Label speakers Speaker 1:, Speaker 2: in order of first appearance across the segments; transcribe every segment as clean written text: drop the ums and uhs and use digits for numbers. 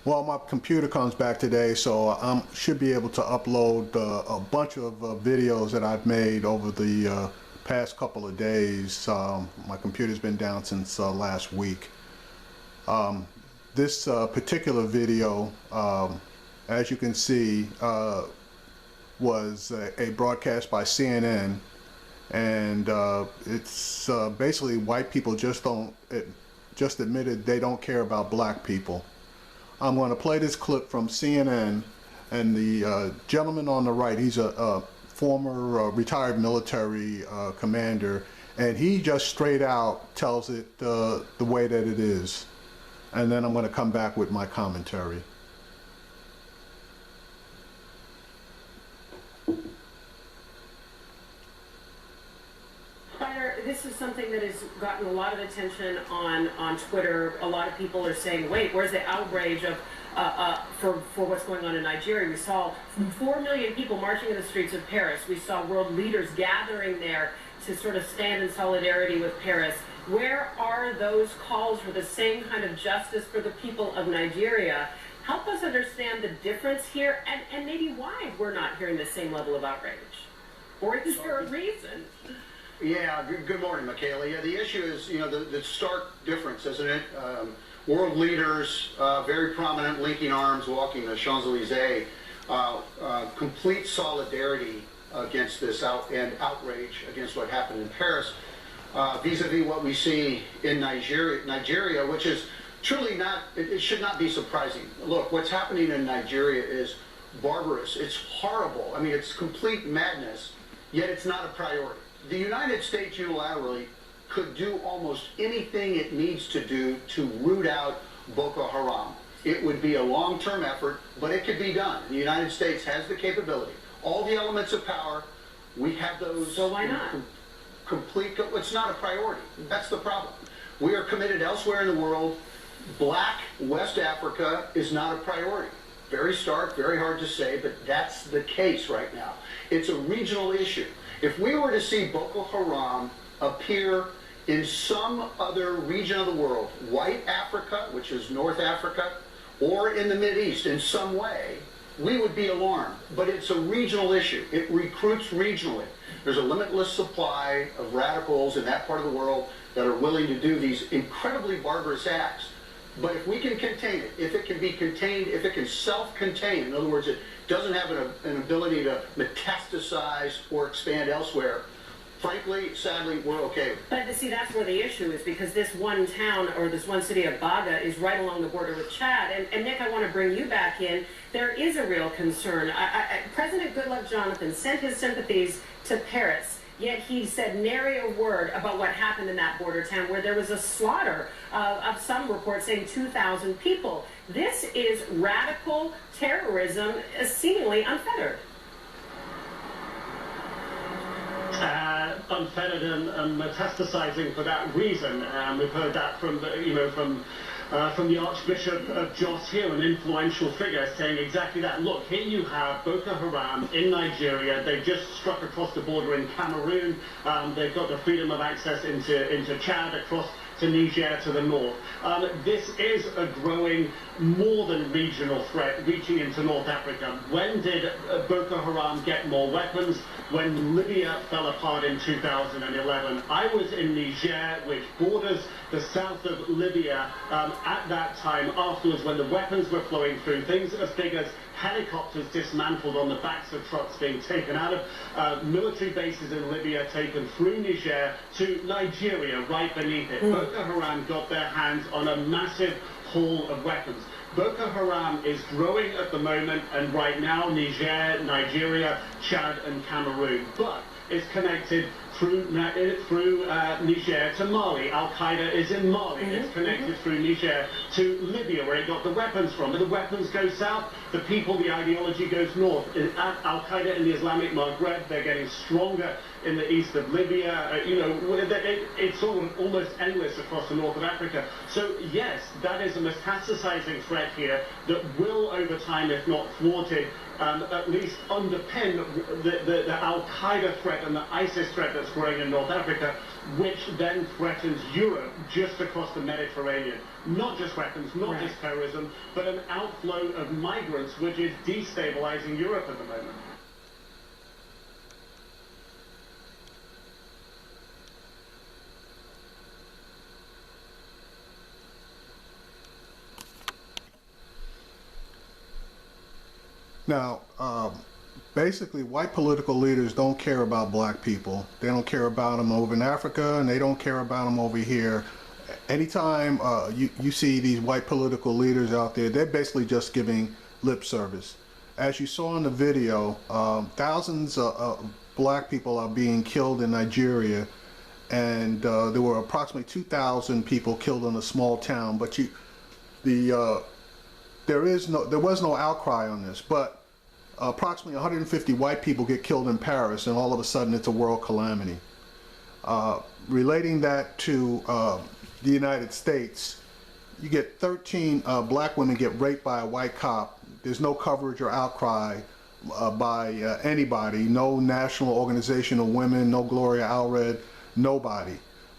Speaker 1: Well, my computer comes back today, so I should be able to upload a bunch of videos that I've made over the past couple of days. My computer's been down since last week. This particular video, as you can see, was a broadcast by CNN, and it's basically white people just admitted they don't care about black people. I'm going to play this clip from CNN, and the gentleman on the right, he's a former retired military commander, and he just straight out tells it the way that it is. And then I'm going to come back with my commentary.
Speaker 2: This is something that has gotten a lot of attention on Twitter. A lot of people are saying, wait, where's the outrage of for what's going on in Nigeria? We saw 4 million people marching in the streets of Paris. We saw world leaders gathering there to sort of stand in solidarity with Paris. Where are those calls for the same kind of justice for the people of Nigeria? Help us understand the difference here, and maybe why we're not hearing the same level of outrage. Or is there a reason?
Speaker 3: Yeah, good morning, Michaela. Yeah, the issue is, the stark difference, isn't it? World leaders, very prominent, linking arms, walking the Champs-Elysees, complete solidarity against this outrage against what happened in Paris, vis-a-vis what we see in Nigeria, which is truly not, it should not be surprising. Look, what's happening in Nigeria is barbarous. It's horrible. I mean, it's complete madness, yet it's not a priority. The United States unilaterally could do almost anything it needs to do to root out Boko Haram. It would be a long-term effort, but it could be done. The United States has the capability. All the elements of power, we have those.
Speaker 2: So why not?
Speaker 3: It's not a priority. That's the problem. We are committed elsewhere in the world. Black West Africa is not a priority. Very stark, very hard to say, but that's the case right now. It's a regional issue. If we were to see Boko Haram appear in some other region of the world, white Africa, which is North Africa, or in the Mideast in some way, we would be alarmed. But it's a regional issue. It recruits regionally. There's a limitless supply of radicals in that part of the world that are willing to do these incredibly barbarous acts. But if we can contain it, if it can be contained, if it can self-contain, in other words, it doesn't have an ability to metastasize or expand elsewhere, frankly, sadly, we're okay.
Speaker 2: But see, that's where the issue is, because this one town, or this one city of Baga, is right along the border with Chad. And Nick, I want to bring you back in. There is a real concern. President Goodluck Jonathan sent his sympathies to Paris, yet he said nary a word about what happened in that border town, where there was a slaughter of some reports saying 2,000 people. This is radical terrorism, seemingly unfettered.
Speaker 4: Unfettered and metastasizing for that reason. We've heard that from the Archbishop of Jos here, an influential figure, saying exactly that. Look, here you have Boko Haram in Nigeria. They've just struck across the border in Cameroon. They've got the freedom of access into Chad, across to Niger to the north. This is a growing, more than regional threat reaching into North Africa. When did Boko Haram get more weapons? When Libya fell apart in 2011. I was in Niger, which borders the south of Libya, at that time, afterwards, when the weapons were flowing through, things as big as helicopters dismantled on the backs of trucks being taken out of military bases in Libya, taken through Niger to Nigeria, right beneath it. Boko Haram got their hands on a massive haul of weapons. Boko Haram is growing at the moment, and right now Niger, Nigeria, Chad and Cameroon, but it's connected through Niger to Mali. Al-Qaeda is in Mali. It's connected through Niger to Libya, where it got the weapons from. But the weapons go south, the people, the ideology goes north. Al-Qaeda in the Islamic Maghreb, they're getting stronger in the east of Libya. It's sort of almost endless across the north of Africa. So yes, that is a metastasizing threat here that will, over time, if not thwarted, at least underpin the Al-Qaeda threat and the ISIS threat that's growing in North Africa. which then threatens Europe just across the Mediterranean. Not just weapons, not just terrorism, but an outflow of migrants, which is destabilizing Europe at the moment.
Speaker 1: Now, basically, white political leaders don't care about black people. They don't care about them over in Africa, and they don't care about them over here. Anytime you see these white political leaders out there, they're basically just giving lip service. As you saw in the video, thousands of black people are being killed in Nigeria, and there were approximately 2,000 people killed in a small town. But there was no outcry on this, but approximately 150 white people get killed in Paris, and all of a sudden it's a world calamity. Relating that to the United States, you get 13 black women get raped by a white cop. There's no coverage or outcry by anybody, no national organization of women, no Gloria Allred, nobody.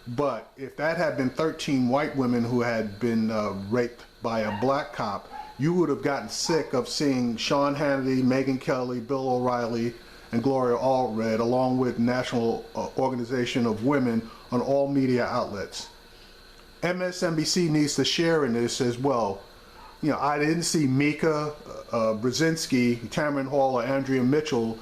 Speaker 1: But if that had been 13 white women who had been raped by a black cop, you would have gotten sick of seeing Sean Hannity, Megyn Kelly, Bill O'Reilly, and Gloria Allred, along with National Organization of Women, on all media outlets. MSNBC needs to share in this as well. You know, I didn't see Mika Brzezinski, Tamron Hall, or Andrea Mitchell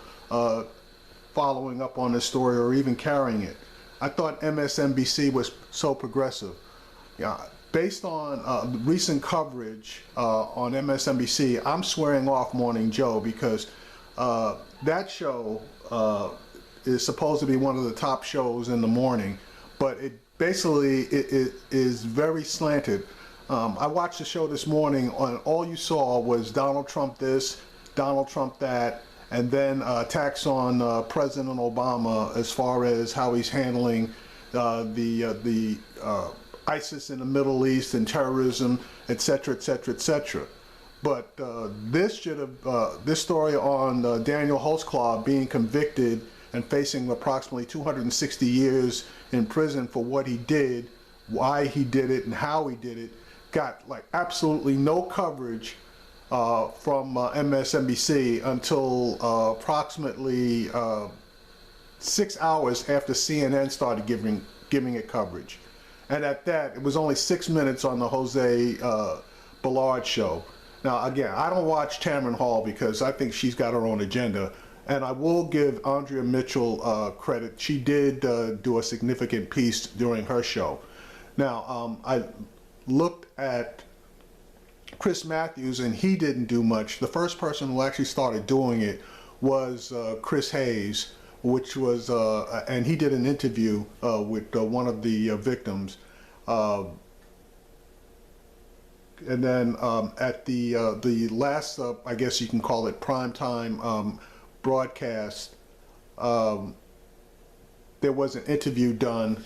Speaker 1: following up on this story or even carrying it. I thought MSNBC was so progressive. Yeah. Based on recent coverage on MSNBC, I'm swearing off Morning Joe, because that show is supposed to be one of the top shows in the morning, but it basically it is very slanted. I watched the show this morning, and all you saw was Donald Trump this, Donald Trump that, and then attacks on President Obama as far as how he's handling the ISIS in the Middle East and terrorism, etc., etc., etc. But this story on Daniel Holtzclaw being convicted and facing approximately 260 years in prison for what he did, why he did it, and how he did it, got like absolutely no coverage from MSNBC until approximately 6 hours after CNN started giving it coverage. And at that, it was only 6 minutes on the Jose Ballard show. Now, again, I don't watch Tamron Hall because I think she's got her own agenda. And I will give Andrea Mitchell credit. She did do a significant piece during her show. Now, I looked at Chris Matthews, and he didn't do much. The first person who actually started doing it was Chris Hayes, which was, and he did an interview with one of the victims. And then at the last, I guess you can call it primetime broadcast, there was an interview done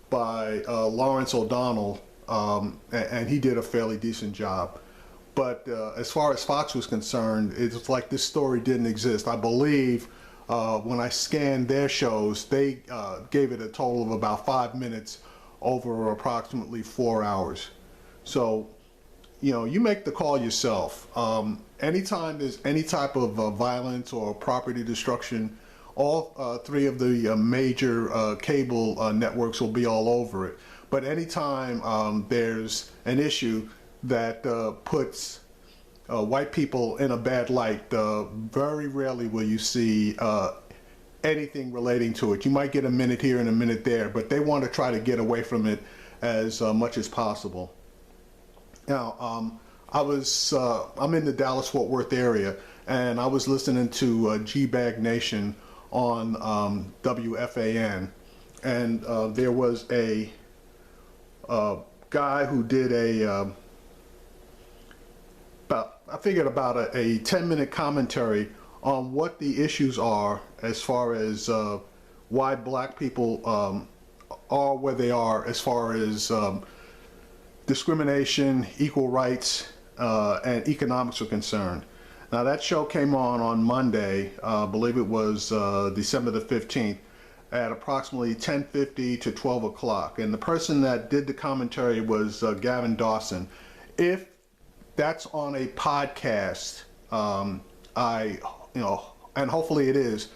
Speaker 1: by Lawrence O'Donnell, and he did a fairly decent job. But as far as Fox was concerned, it's like this story didn't exist. I believe when I scanned their shows, they gave it a total of about 5 minutes over approximately 4 hours. So, you know, you make the call yourself. Anytime there's any type of violence or property destruction, all three of the major cable networks will be all over it. But anytime there's an issue that puts white people in a bad light, very rarely will you see anything relating to it. You might get a minute here and a minute there, but they want to try to get away from it as much as possible. Now, I'm in the Dallas-Fort Worth area, and I was listening to G-Bag Nation on WFAN, and there was a guy who did about a 10-minute commentary on what the issues are as far as why black people are where they are as far as discrimination, equal rights, and economics are concerned. Now that show came on Monday, I believe it was December the 15th, at approximately 10:50 to 12 o'clock. And the person that did the commentary was Gavin Dawson. If that's on a podcast, and hopefully it is,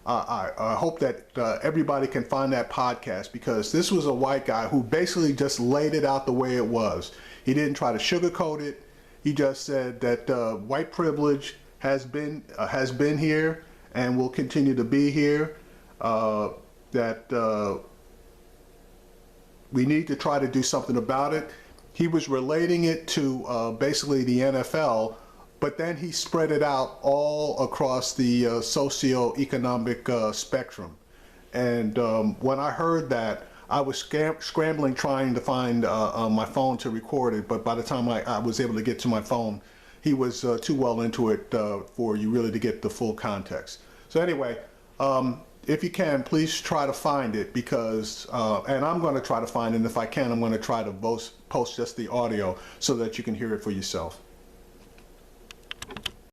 Speaker 1: I hope that everybody can find that podcast, because this was a white guy who basically just laid it out the way it was. He didn't try to sugarcoat it. He just said that white privilege has been here and will continue to be here. That we need to try to do something about it. He was relating it to basically the NFL, but then he spread it out all across the socio-economic spectrum. And when I heard that, I was scrambling trying to find my phone to record it, but by the time I was able to get to my phone, he was too well into it for you really to get the full context. So anyway, if you can, please try to find it, because, and I'm going to try to find it, and if I can, I'm going to try to post just the audio so that you can hear it for yourself.